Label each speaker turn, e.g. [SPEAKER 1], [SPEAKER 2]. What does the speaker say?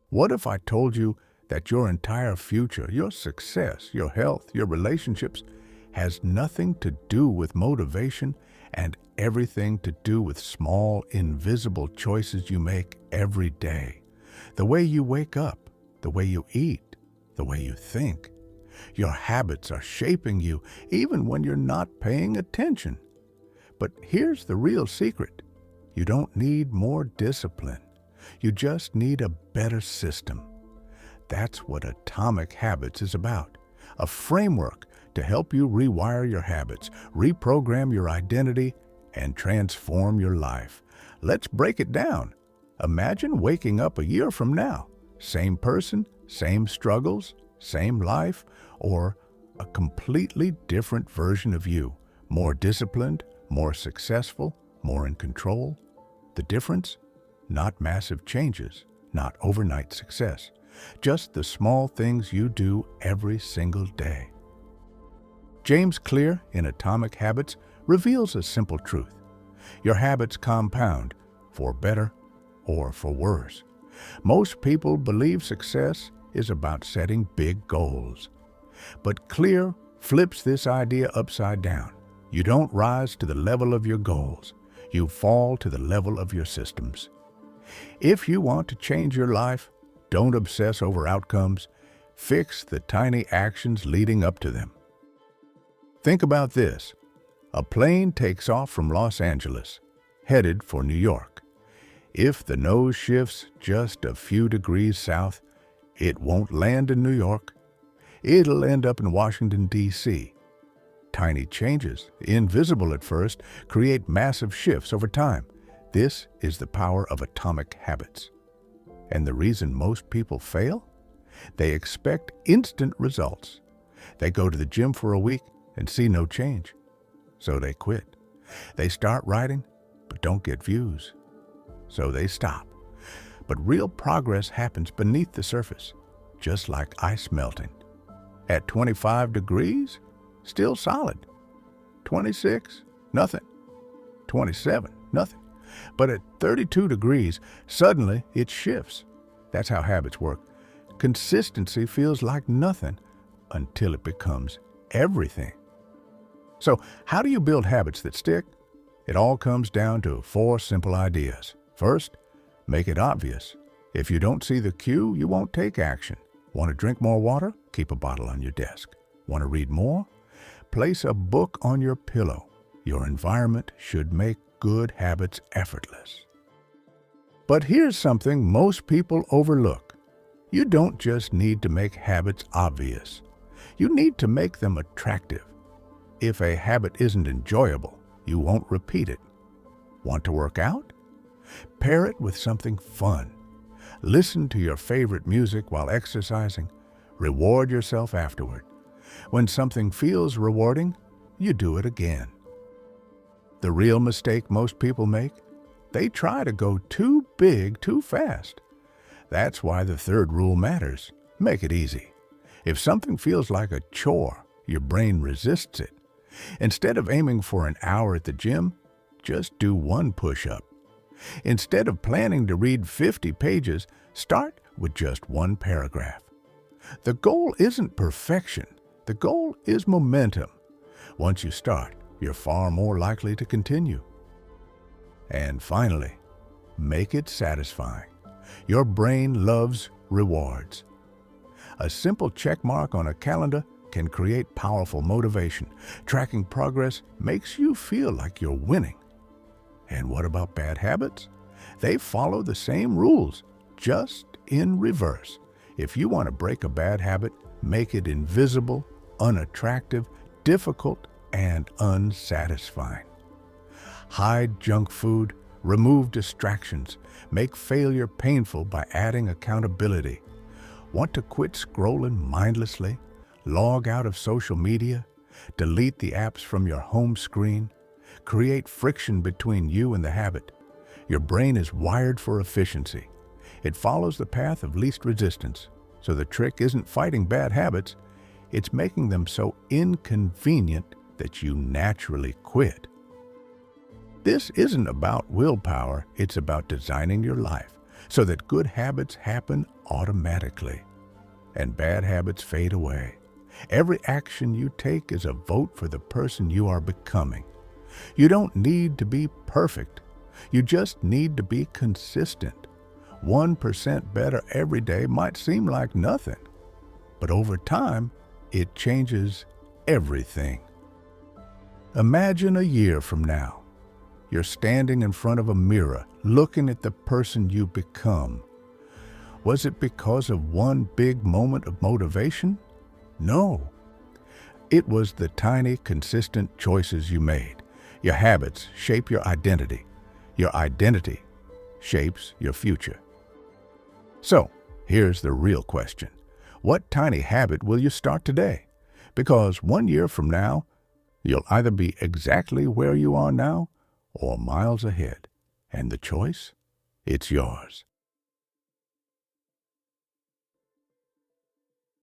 [SPEAKER 1] What if I told you that your entire future, your success, your health, your relationships, has nothing to do with motivation and everything to do with small, invisible choices you make every day? The way you wake up, the way you eat, the way you think. Your habits are shaping you even when you're not paying attention. But here's the real secret. You don't need more discipline. You just need a better system. That's what Atomic Habits is about. A framework to help you rewire your habits, reprogram your identity, and transform your life. Let's break it down. Imagine waking up a year from now. Same person, same struggles, same life, or a completely different version of you. More disciplined, more successful, more in control. The difference? Not massive changes, not overnight success. Just the small things you do every single day. James Clear in Atomic Habits reveals a simple truth. Your habits compound, for better or for worse. Most people believe success is about setting big goals. But Clear flips this idea upside down. You don't rise to the level of your goals. You fall to the level of your systems. If you want to change your life, don't obsess over outcomes. Fix the tiny actions leading up to them. Think about this. A plane takes off from Los Angeles, headed for New York. If the nose shifts just a few degrees south, it won't land in New York. It'll end up in Washington, D.C. Tiny changes, invisible at first, create massive shifts over time. This is the power of Atomic Habits. And the reason most people fail? They expect instant results. They go to the gym for a week and see no change. So they quit. They start writing, but don't get views. So they stop. But real progress happens beneath the surface, just like ice melting. At 25 degrees, still solid. 26, nothing. 27, nothing. But at 32 degrees, suddenly it shifts. That's how habits work. Consistency feels like nothing until it becomes everything. So, how do you build habits that stick? It all comes down to 4 simple ideas. First, make it obvious. If you don't see the cue, you won't take action. Want to drink more water? Keep a bottle on your desk. Want to read more? Place a book on your pillow. Your environment should make good habits effortless. But here's something most people overlook. You don't just need to make habits obvious. You need to make them attractive. If a habit isn't enjoyable, you won't repeat it. Want to work out? Pair it with something fun. Listen to your favorite music while exercising. Reward yourself afterward. When something feels rewarding, you do it again. The real mistake most people make? They try to go too big too fast. That's why the 3rd rule matters. Make it easy. If something feels like a chore, your brain resists it. Instead of aiming for an hour at the gym, just do 1 push-up. Instead of planning to read 50 pages, start with just 1 paragraph. The goal isn't perfection. The goal is momentum. Once you start, you're far more likely to continue. And finally, make it satisfying. Your brain loves rewards. A simple check mark on a calendar can create powerful motivation. Tracking progress makes you feel like you're winning. And what about bad habits? They follow the same rules, just in reverse. If you want to break a bad habit, make it invisible, unattractive, difficult, and unsatisfying. Hide junk food, remove distractions, make failure painful by adding accountability. Want to quit scrolling mindlessly? Log out of social media? Delete the apps from your home screen? Create friction between you and the habit. Your brain is wired for efficiency. It follows the path of least resistance. So the trick isn't fighting bad habits, it's making them so inconvenient that you naturally quit. This isn't about willpower, it's about designing your life so that good habits happen automatically and bad habits fade away. Every action you take is a vote for the person you are becoming. You don't need to be perfect. You just need to be consistent. 1% better every day might seem like nothing, but over time, it changes everything. Imagine a year from now. You're standing in front of a mirror, looking at the person you become. Was it because of one big moment of motivation? No. It was the tiny, consistent choices you made. Your habits shape your identity. Your identity shapes your future. So, here's the real question. What tiny habit will you start today? Because 1 year from now, you'll either be exactly where you are now or miles ahead. And the choice? It's yours.